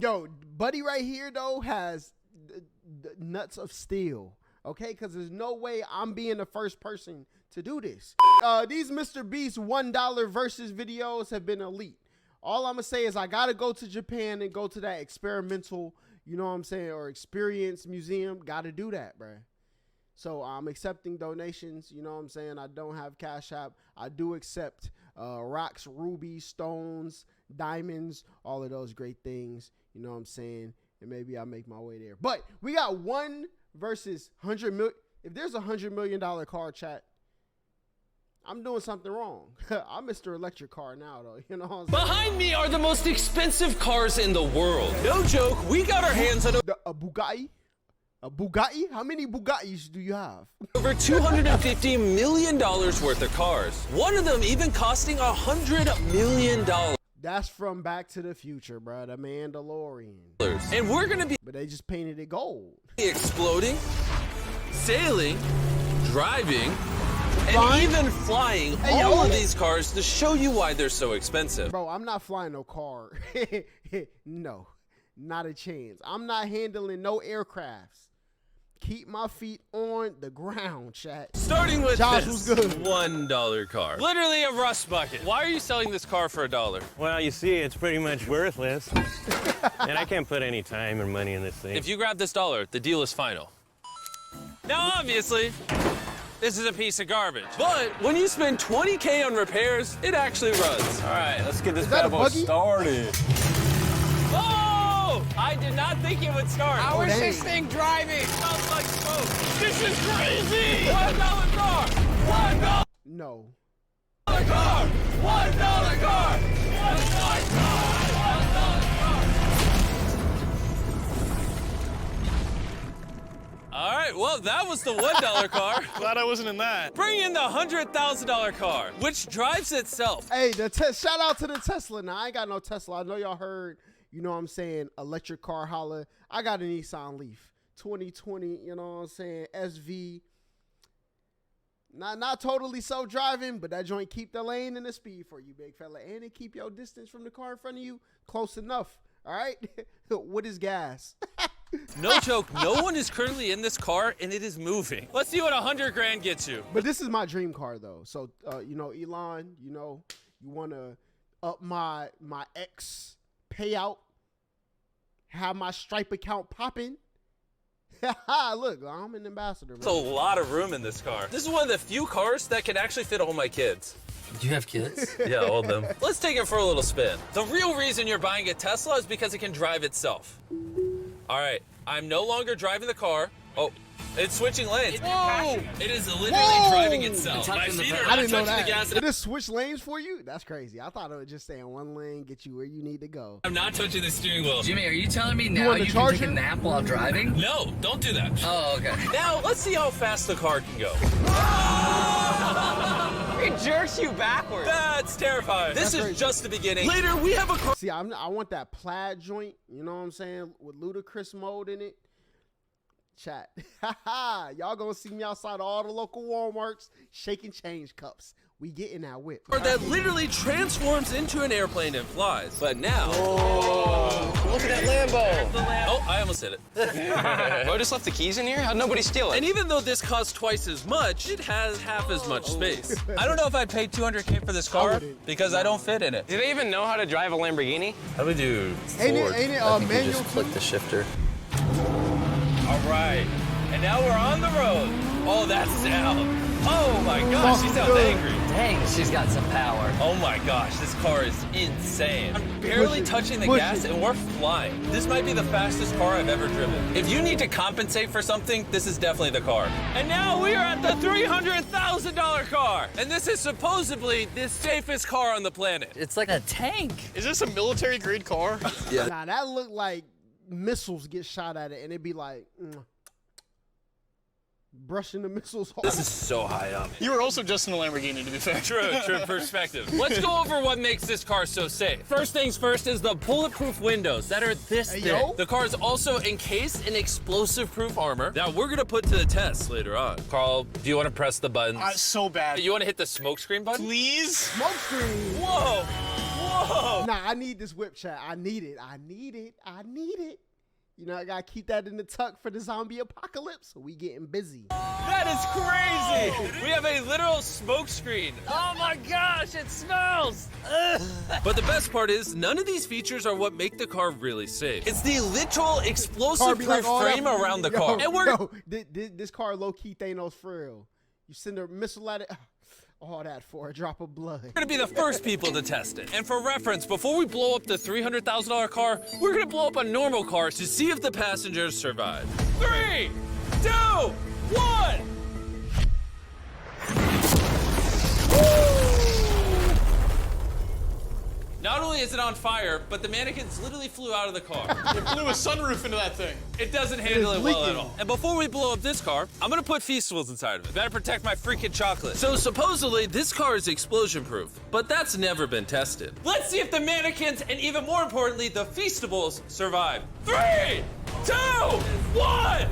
Yo, buddy right here though has the nuts of steel. Okay, because there's no way I'm being the first person to do this. These Mr. Beast $1 versus videos have been elite. All I'm gonna say is I gotta go to Japan and go to that experimental, you know what I'm saying, or experience museum. Gotta do that, bruh. So I'm accepting donations, you know what I'm saying? I don't have Cash App. I do accept rocks, rubies, stones, diamonds, all of those great things, you know what I'm saying? And maybe I'll make my way there. But we got 1 versus 100 million. If there's a $100 million car, chat, I'm doing something wrong. I'm Mr. Electric Car now, though. You know what I'm saying? Behind me are the most expensive cars in the world. No joke, we got our hands on a Bugatti. A Bugatti? How many Bugattis do you have? over $250 million worth of cars. One of them even costing $100 million. That's from Back to the Future, bro. The Mandalorian. And we're gonna be But they just painted it gold. exploding, sailing, driving, and Flying? even flying Hey, all yo. of these cars to show you why they're so expensive. Bro, I'm not flying no car. No, not a chance. I'm not handling no aircrafts. Keep my feet on the ground, chat. Starting with Josh, this what's good? $1 car. Literally a rust bucket. Why are you selling this car for $1? Well, you see, it's pretty much worthless. And I can't put any time or money in this thing. If you grab this $1, the deal is final. Now, obviously, this is a piece of garbage. But when you spend $20K on repairs, it actually runs. All right, let's get this that bad a boy buggy? started. Oh! I did not think it would start. How is dang. this thing driving? It smells like smoke. This is crazy! $1 car! $1 No. car! $1 car! $1 car! All right, well, that was the $1 car. Glad I wasn't in that. Bring in the $100,000 car, which drives itself. Hey, shout out to the Tesla. Now, I ain't got no Tesla. I know y'all heard, you know what I'm saying, electric car holla. I got a Nissan Leaf 2020, you know what I'm saying, SV. Not totally self-driving, but that joint keep the lane and the speed for you, big fella. And it keep your distance from the car in front of you close enough, all right? What is gas? No joke, no one is currently in this car, and it is moving. Let's see what 100 grand gets you. But this is my dream car, though. So, you know, Elon, you know, you want to up my X payout, have my Stripe account popping. Look, I'm an ambassador, There's a lot of room in this car. This is one of the few cars that can actually fit all my kids. Do you have kids? Yeah, all of them. Let's take it for a little spin. The real reason you're buying a Tesla is because it can drive itself. All right, I'm no longer driving the car. Oh, it's switching lanes. Whoa! It is literally Whoa! driving itself. I'm My touching the feet are brake. not I didn't know touching that. the gas. Did it switch lanes for you? That's crazy. I thought it would just stay in one lane, get you where you need to go. I'm not touching the steering wheel. Jimmy, are you telling me now want the you can take charger? a nap while driving? No, don't do that. Oh, okay. Now, let's see how fast the car can go. It jerks you backwards. That's terrifying. This is crazy. just the beginning. Later, we have a car. See, I want that plaid joint, you know what I'm saying, with ludicrous mode in it. Chat. Y'all gonna see me outside all the local Walmarts shaking change cups. We getting that whip. That literally transforms into an airplane and flies. But now, Look at that Lambo. oh, I almost hit it. Well, I just left the keys in here. How'd nobody steal it? And even though this costs twice as much, it has half as much space. I don't know if I'd pay $200K for this car because I don't fit in it. Do they even know how to drive a Lamborghini? How do we do? Ain't it manual too? the shifter. All right, and now we're on the road. Oh, that sound. Oh my gosh, she sounds angry. Dang, she's got some power. Oh my gosh, this car is insane. I'm barely touching the gas and we're flying. This might be the fastest car I've ever driven. If you need to compensate for something, this is definitely the car. And now we are at the $300,000 car. And this is supposedly the safest car on the planet. It's like a tank. Is this a military grade car? Nah, that looked like missiles get shot at it, and it'd be like brushing the missiles off. This is so high up. You were also just in a Lamborghini, to be fair. True perspective. Let's go over what makes this car so safe. First things first is the bulletproof windows that are this thick. yo. The car is also encased in explosive-proof armor that we're gonna put to the test later on. Carl, do you want to press the buttons? So bad. You want to hit the smoke screen button? Please? Smoke screen. Whoa! Whoa! Nah, I need this whip chat. I need it. I need it. I need it. You know, I gotta keep that in the tuck for the zombie apocalypse. So we getting busy. That is crazy. We have a literal smoke screen. Oh my gosh, it smells. But the best part is, none of these features are what make the car really safe. It's the literal explosive-proof frame around the car. And this car low-key Thanos for real. You send a missile at it. All that for a drop of blood. We're gonna be the first people to test it. And for reference, before we blow up the $300,000 car, we're gonna blow up a normal car to see if the passengers survive. 3, 2, 1. Not only is it on fire, but the mannequins literally flew out of the car. It blew a sunroof into that thing. It doesn't handle it well at all. And before we blow up this car, I'm gonna put Feastables inside of it. Better protect my freaking chocolate. So supposedly, this car is explosion-proof, but that's never been tested. Let's see if the mannequins, and even more importantly, the Feastables, survive. 3, 2, 1!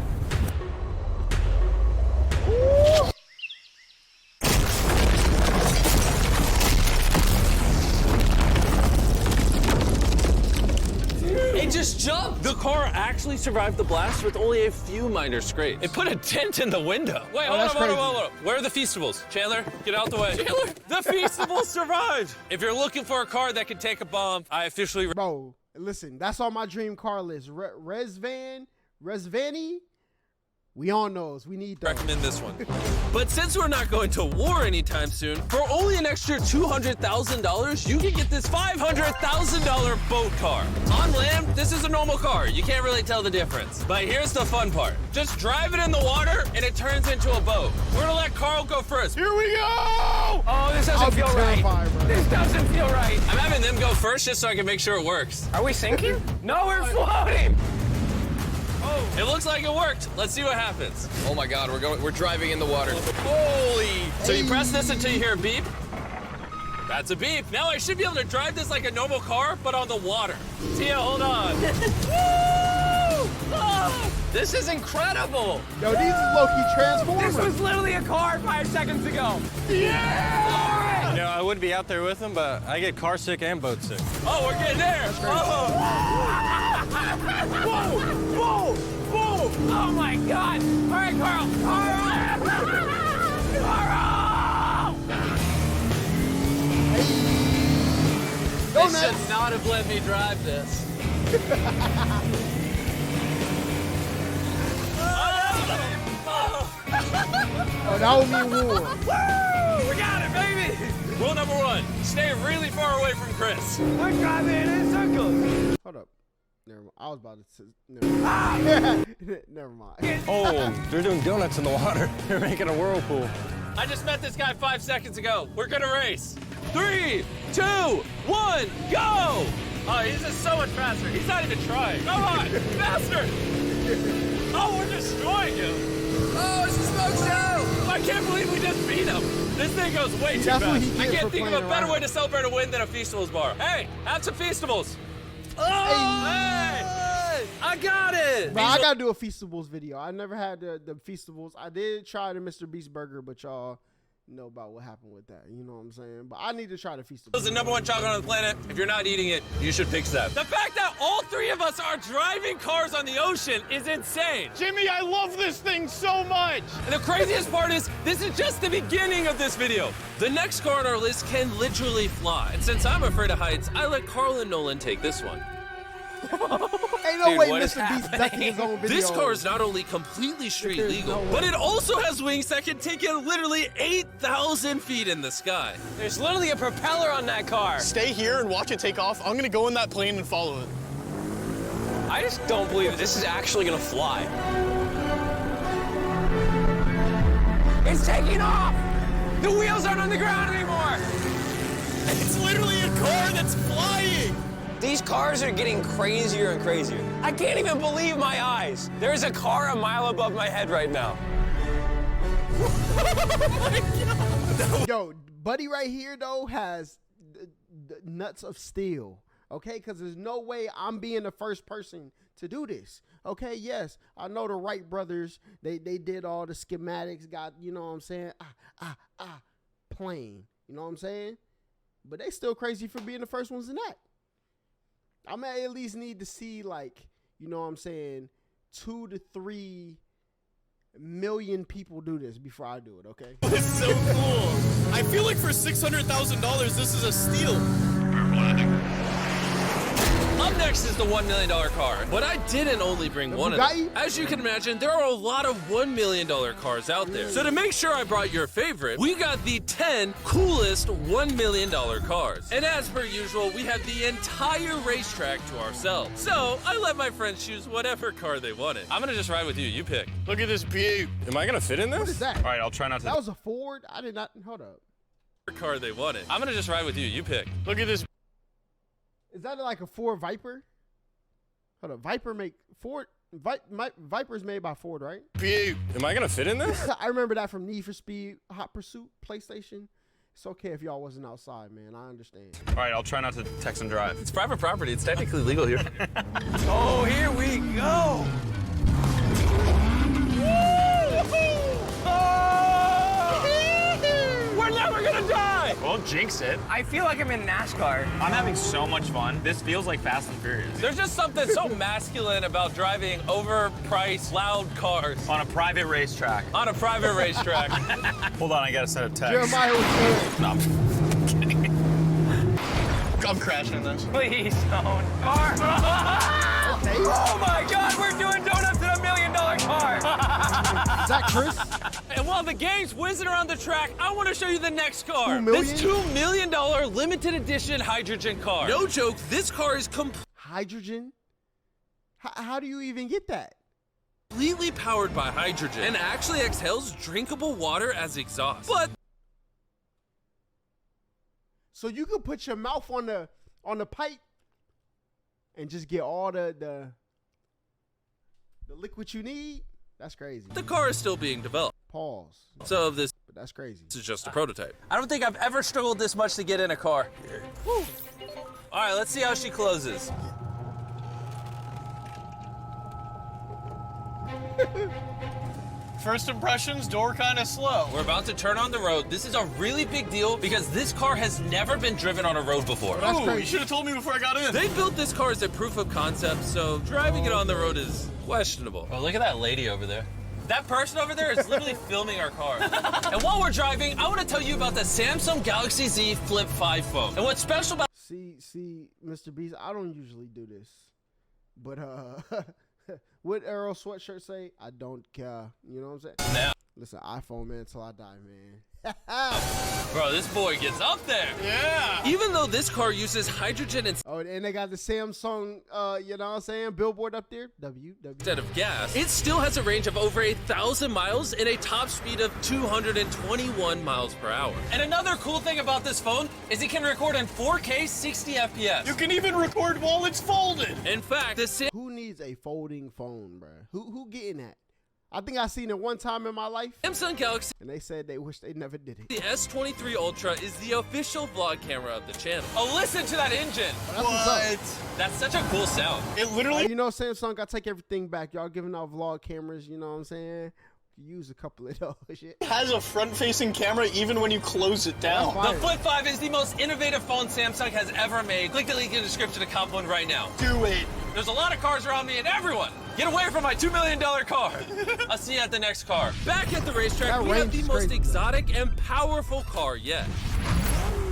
It just jumped! The car actually survived the blast with only a few minor scrapes. It put a dent in the window. Wait, hold on. Where are the Feastables? Chandler, get out the way. Chandler, the Feastables survived! If you're looking for a car that can take a bomb, I officially... Bro, listen, that's on my dream car list. Resvani, we on those. We need those. Recommend this one. But since we're not going to war anytime soon, for only an extra $200,000, you can get this $500,000 boat car. On land, this is a normal car. You can't really tell the difference. But here's the fun part. Just drive it in the water, and it turns into a boat. We're gonna let Carl go first. Here we go! Oh, this doesn't feel right. Bro. This doesn't feel right. I'm having them go first just so I can make sure it works. Are we sinking? No, we're floating. It looks like it worked. Let's see what happens. Oh my God, we're driving in the water. Holy! So you press this until you hear a beep. That's a beep. Now I should be able to drive this like a normal car, but on the water. Tia, hold on. Woo! Oh, this is incredible. Yo, these is low-key Transformers. This was literally a car 5 seconds ago. Yeah! You know, I would be out there with them, but I get car sick and boat sick. Oh, we're getting there. Oh. Whoa! Whoa! Whoa! Oh my God! All right, Carl! Carl! They should not have let me drive this. Oh, that would mean war. Woo! We got it, baby! Rule number 1, stay really far away from Chris. We're driving in circles. Hold up. Never mind. I was about to say, never mind. Never mind. Oh, they're doing donuts in the water. They're making a whirlpool. I just met this guy 5 seconds ago. We're gonna race. 3, 2, 1, go! Oh, he's just so much faster. He's not even trying. Come on, faster! Oh, we're destroying him. Oh, it's a smoke show! I can't believe we just beat him. This thing goes way too That's what fast. he I did can't for think of a playing better around. way to celebrate a win than a Feastables bar. Hey, have some Feastables. Oh, hey! I got it. Bro, I gotta do a Feastables video. I never had the Feastables. I did try the Mr. Beast burger, but y'all know about what happened with that. You know what I'm saying? But I need to try the Feastables. It's the #1 chocolate on the planet. If you're not eating it, you should fix that. The fact that all 3 of us are driving cars on the ocean is insane. Jimmy, I love this thing so much. And the craziest part is, this is just the beginning of this video. The next car on our list can literally fly. And since I'm afraid of heights, I let Carl and Nolan take this one. Ain't no Dude, way what is Mr. Beast ducking his own video. This car is not only completely street There's legal, no way. but it also has wings that can take you literally 8,000 feet in the sky. There's literally a propeller on that car. Stay here and watch it take off. I'm gonna go in that plane and follow it. I just don't believe that this is actually gonna fly. It's taking off. The wheels aren't on the ground anymore. It's literally a car that's flying. These cars are getting crazier and crazier. I can't even believe my eyes. There's a car a mile above my head right now. Yo, buddy right here, though, has the nuts of steel, okay? Because there's no way I'm being the first person to do this, okay? Yes, I know the Wright brothers, they did all the schematics, got, you know what I'm saying, plane, you know what I'm saying? But they still crazy for being the first ones in that. I'm gonna at least need to see, like, you know what I'm saying, 2 to 3 million people do this before I do it, okay? It's so cool. I feel like for $600,000, this is a steal. Up next is the $1 million car, but I didn't only bring The one Bugatti? of them. As you can imagine, there are a lot of $1 million cars out there. So to make sure I brought your favorite, we got the 10 coolest $1 million cars. And as per usual, we had the entire racetrack to ourselves. So I let my friends choose whatever car they wanted. I'm gonna just ride with you, you pick. Look at this butte. Am I gonna fit in this? What is that? All right, I'll try not to. That was a Ford? I did not, hold up. Car they wanted. I'm gonna just ride with you, you pick. Look at this. Is that like a Ford Viper? Hold up, Viper's made by Ford, right? Butte. Am I gonna fit in this? I remember that from Need for Speed, Hot Pursuit, PlayStation. It's okay if y'all wasn't outside, man. I understand. All right, I'll try not to text and drive. It's private property, it's technically legal here. Oh, here we go. We're never gonna die! Won't jinx it. I feel like I'm in NASCAR. I'm having so much fun. This feels like Fast and Furious. There's just something so masculine about driving overpriced, loud cars On a private racetrack. on a private racetrack. Hold on, I gotta set a text. Jeremiah was good. No, I'm kidding. I'm crashing this. Please don't. Car. Oh my God, we're doing donuts in $1 million car. Is that Chris? And while the game's whizzing around the track, I want to show you the next car. 2 million? This $2 million limited edition hydrogen car. No joke, this car is Hydrogen? How do you even get that? completely powered by hydrogen and actually exhales drinkable water as exhaust. But So you can put your mouth on the pipe and just get all the liquid you need? That's crazy. the car is still being developed. Pause. So this But that's crazy. is just a prototype. I don't think I've ever struggled this much to get in a car. Whew. All right, let's see how she closes. First impressions, door kind of slow. We're about to turn on the road. This is a really big deal because this car has never been driven on a road before. That's Ooh, crazy. you should have told me before I got in. They built this car as a proof of concept, so driving it on the road is questionable. Oh, look at that lady over there. That person over there is literally filming our car. And while we're driving, I want to tell you about the Samsung Galaxy Z Flip 5 phone. And what's special about See, Mr. Beast, I don't usually do this. But what Arrow sweatshirt say? I don't care. You know what I'm saying? now? Listen, iPhone man till I die, man. Bro, this boy gets up there. Yeah. Even though this car uses hydrogen Oh, and they got the Samsung, you know what I'm saying, billboard up there. instead of gas, it still has a range of over 1,000 miles and a top speed of 221 miles per hour. And another cool thing about this phone is it can record in 4K 60 FPS. You can even record while it's folded. In fact, the Who needs a folding phone, bruh? Who getting that? I think I seen it one time in my life, Samsung Galaxy and they said they wish they never did it. the S23 Ultra is the official vlog camera of the channel. Oh, listen to that engine. That's what's up. That's such a cool sound. It literally. You know, Samsung, I take everything back. Y'all giving out vlog cameras, you know what I'm saying? Use a couple of those shit. Has a front-facing camera even when you close it down. That's The Flip 5 is the most innovative phone Samsung has ever made. Click the link in the description to cop one right now. Do it. There's a lot of cars around me and everyone, get away from my $2 million car. I'll see you at the next car. Back at the racetrack, That we have range the is most crazy. exotic and powerful car yet.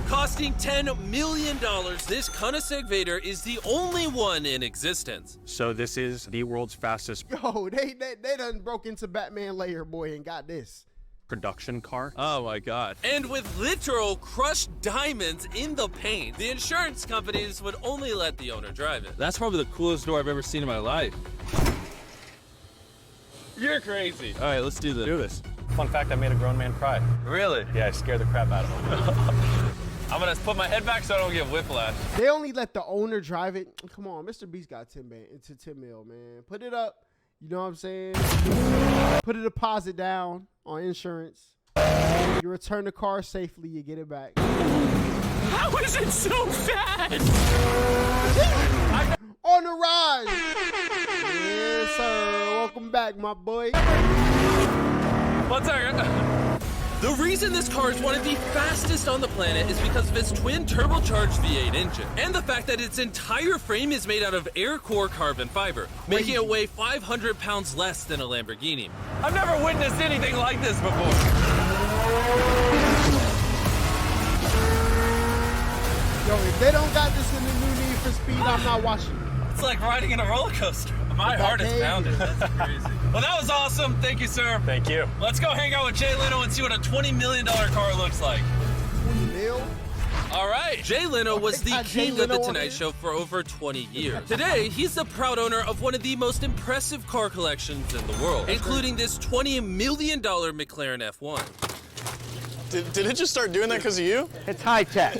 Costing $10 million, this Koenigsegg Vader is the only one in existence. So this is the world's fastest Yo, they done broke into Batman layer, boy, and got this. production car. Oh my God. And with literal crushed diamonds in the paint, the insurance companies would only let the owner drive it. That's probably the coolest door I've ever seen in my life. You're crazy. All right, let's do this. Do this. Fun fact, I made a grown man cry. Really? Yeah, I scared the crap out of him. I'm gonna put my head back so I don't get whiplash. They only let the owner drive it. Come on, Mr. Beast got 10 mil, man. Put it up. You know what I'm saying? Put a deposit down on insurance. You return the car safely, you get it back. How is it so fast? On the rise. Yes, sir. Welcome back, my boy. 1 second. The reason this car is one of the fastest on the planet is because of its twin turbocharged V8 engine, and the fact that its entire frame is made out of air core carbon fiber, making it weigh 500 pounds less than a Lamborghini. I've never witnessed anything like this before. Yo, if they don't got this in the new Need for Speed, I'm not watching it. It's like riding in a roller coaster. My heart is pounding. That's crazy. Well, that was awesome. Thank you, sir. Thank you. Let's go hang out with Jay Leno and see what a $20 million car looks like. 20 mil? All right. Jay Leno was the got Jay king of the Leno on Tonight here? Show for over 20 years. Today, he's the proud owner of one of the most impressive car collections in the world, including this $20 million McLaren F1. Did it just start doing that because of you? It's high tech.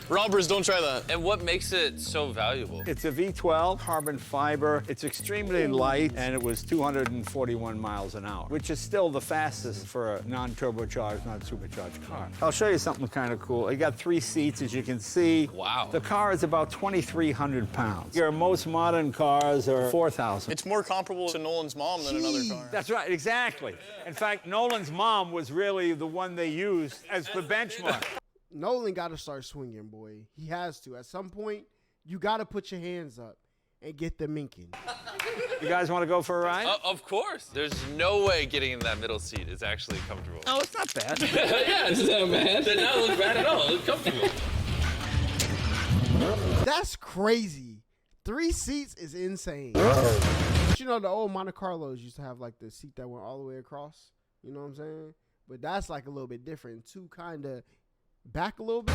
Robbers, don't try that. And what makes it so valuable? It's a V12 carbon fiber. It's extremely light, and it was 241 miles an hour, which is still the fastest for a non-turbocharged, non-supercharged car. I'll show you something kind of cool. You got 3 seats, as you can see. Wow. The car is about 2,300 pounds. Your most modern cars are 4,000. It's more comparable to Nolan's mom than another car. That's right, exactly. In fact, Nolan's mom was really the one they used as the benchmark. Nolan got to start swinging, boy. He has to. At some point, you got to put your hands up and get the minking. You guys want to go for a ride? Of course. There's no way getting in that middle seat is actually comfortable. Oh, it's not bad. Yeah, it's not bad. It did not look bad at all. It's comfortable. That's crazy. 3 seats is insane. But you know, the old Monte Carlos used to have like the seat that went all the way across. You know what I'm saying? But that's like a little bit different. 2 kind of back a little bit.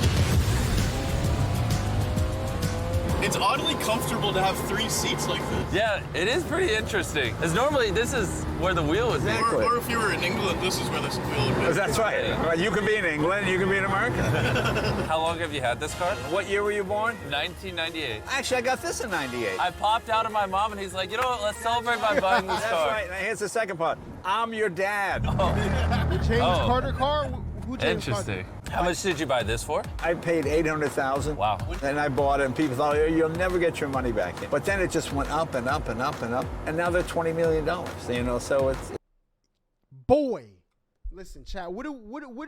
It's oddly comfortable to have 3 seats like this. Yeah, it is pretty interesting. Because normally this is where the wheel is. Exactly. Or if you were in England, this is where this wheel would be. That's right. Well, you can be in England, you can be in America. How long have you had this car? What year were you born? 1998. Actually, I got this in 98. I popped out of my mom and he's like, you know what, let's celebrate by buying this That's car. right. Now, here's the second part. I'm your dad. The James Carter car? Who James Interesting. Carter? How much did you buy this for? I paid $800,000. Wow. And I bought it, and people thought, oh, you'll never get your money back in. But then it just went up and up and up and up, and now they're $20 million. You know, so it's. Boy, listen, Chad. What are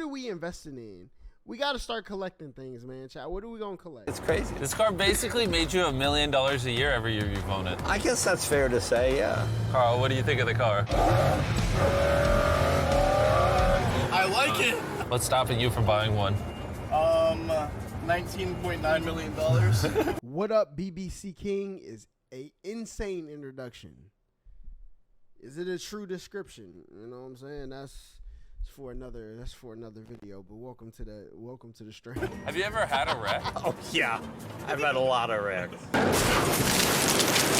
we investing in? We got to start collecting things, man. Chad, what are we gonna collect? It's crazy. This car basically made you $1 million a year every year you've owned it. I guess that's fair to say, yeah. Carl, what do you think of the car? I like it. What's stopping you from buying one? $19.9 million. What up, BBC King is a insane introduction. Is it a true description? You know what I'm saying? That's for another video. But welcome to the stream. Have you ever had a wreck? Oh, yeah. I've had a lot of wrecks.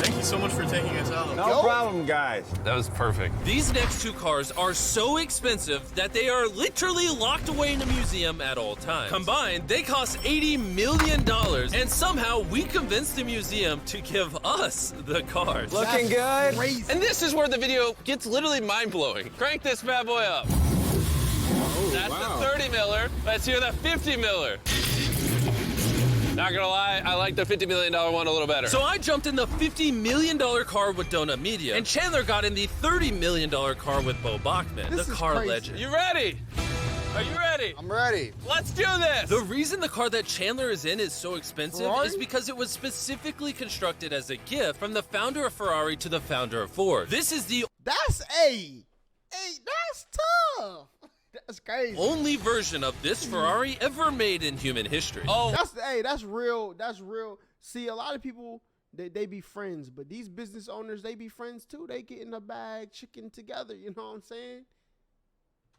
Thank you so much for taking us out. No problem, guys. That was perfect. These next 2 cars are so expensive that they are literally locked away in a museum at all times. Combined, they cost $80 million, and somehow we convinced the museum to give us the cars. Looking good. Crazy. And this is where the video gets literally mind-blowing. Crank this bad boy up. That's the 30 miller. Let's hear the 50 miller. Not gonna lie, I like the $50 million one a little better. So I jumped in the $50 million car with Donut Media, and Chandler got in the $30 million car with Bo Bachman, This the is car crazy. legend. You ready? Are you ready? I'm ready. Let's do this! The reason the car that Chandler is in is so expensive Ferrari? is because it was specifically constructed as a gift from the founder of Ferrari to the founder of Ford. This is the That's that's tough. That's crazy. only version of this Ferrari ever made in human history. Oh, That's real. That's real. See, a lot of people they be friends, but these business owners they be friends too. They get in a bag, chicken together. You know what I'm saying?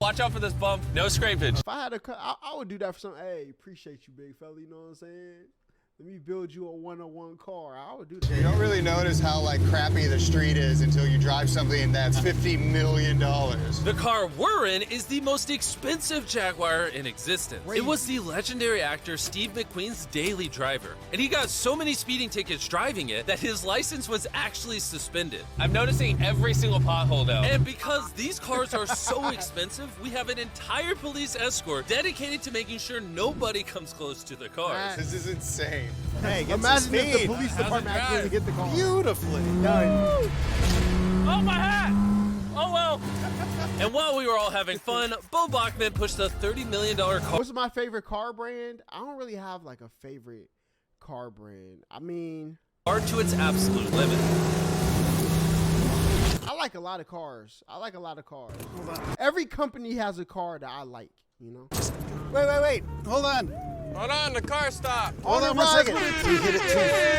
watch out for this bump. No scrapage. If I had I would do that for some. Hey, appreciate you, big fella. You know what I'm saying? Let me build you a 101 car. I would do that. You don't really notice how like crappy the street is until you drive something that's $50 million. The car we're in is the most expensive Jaguar in existence. It was the legendary actor Steve McQueen's daily driver, and he got so many speeding tickets driving it that his license was actually suspended. I'm noticing every single pothole now. And because these cars are so expensive, we have an entire police escort dedicated to making sure nobody comes close to the cars. This is insane. Hey, get Imagine some if the speed. police department actually hit the car. Beautifully. Done. Oh, my hat! Oh, well. video. And while we were all having fun, Bo Bachman pushed a $30 million car. What's my favorite car brand? I don't really have like a favorite car brand. I mean, To its absolute limit. I like a lot of cars. Every company has a car that I like, you know? Wait. Hold on. Hold on, the car stopped. Hold on 1 second. You hit it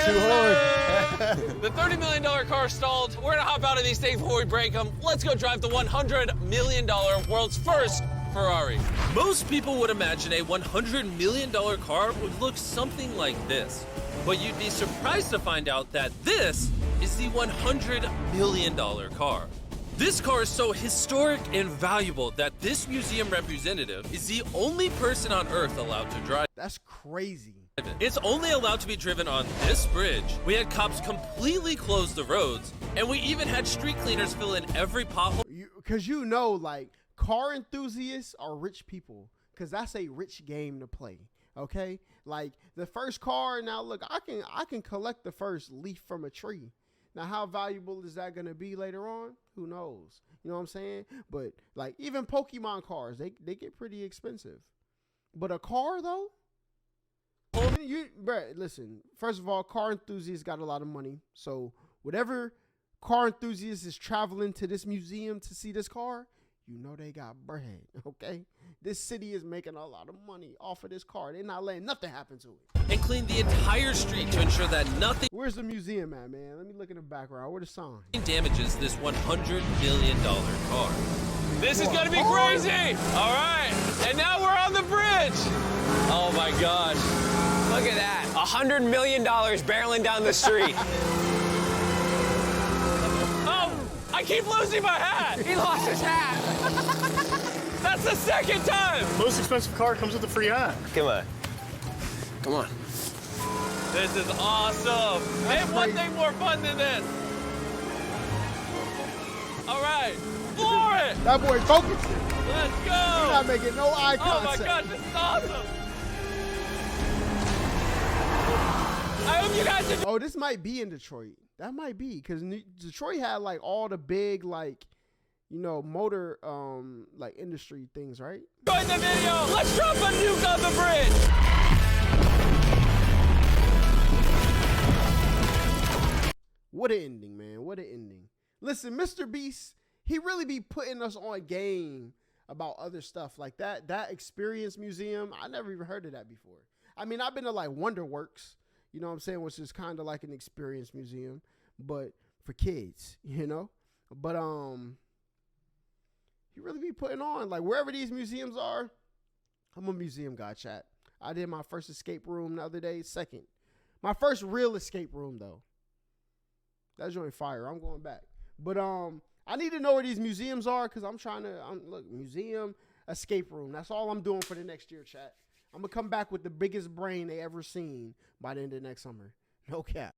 too hard. The $30 million car stalled. We're gonna hop out of these things before we break them. Let's go drive the $100 million world's first Ferrari. Most people would imagine a $100 million car would look something like this. But you'd be surprised to find out that this is the $100 million car. This car is so historic and valuable that this museum representative is the only person on Earth allowed to drive. That's crazy. It's only allowed to be driven on this bridge. We had cops completely close the roads, and we even had street cleaners fill in every pothole. Because you know, like, car enthusiasts are rich people. Because that's a rich game to play. Okay? Like, the first car, now look, I can collect the first leaf from a tree. Now, how valuable is that going to be later on? Who knows? You know what I'm saying? But, like, even Pokemon cars, they get pretty expensive. But a car, though? Bruh, listen, first of all, car enthusiasts got a lot of money. So, whatever car enthusiast is traveling to this museum to see this car, you know they got bread, okay? This city is making a lot of money off of this car. They're not letting nothing happen to it. And clean the entire street to ensure that nothing Where's the museum at, man? Let me look in the background. Where's the sign? damages this $100 million car. This is gonna be crazy. All right, and now we're on the bridge. Oh my gosh. Look at that. $100 million barreling down the street. Oh, I keep losing my hat. He lost his hat. That's the second time. Most expensive car comes with a free hat. Come on. Come on. This is awesome. Ain't one thing more fun than this. All right, floor it. That boy focusing. Let's go. You're not making no eye Oh my contact. God, this is awesome. I hope you guys enjoy. Oh, this might be in Detroit. That might be because Detroit had like all the big like, you know, motor like industry things, right? the video. Let's drop a nuke on the bridge. What an ending, man. What an ending. Listen, Mr. Beast, he really be putting us on game about other stuff like that. That Experience Museum, I never even heard of that before. I mean, I've been to like Wonderworks, you know what I'm saying, which is kind of like an experience museum, but for kids, you know? But he really be putting on, like, wherever these museums are, I'm a museum guy, chat. I did my first escape room the other day, second. My first real escape room, though. That joint fire. I'm going back. But I need to know where these museums are because I'm trying to, look, museum, escape room. That's all I'm doing for the next year, chat. I'm going to come back with the biggest brain they ever seen by the end of next summer. No cap.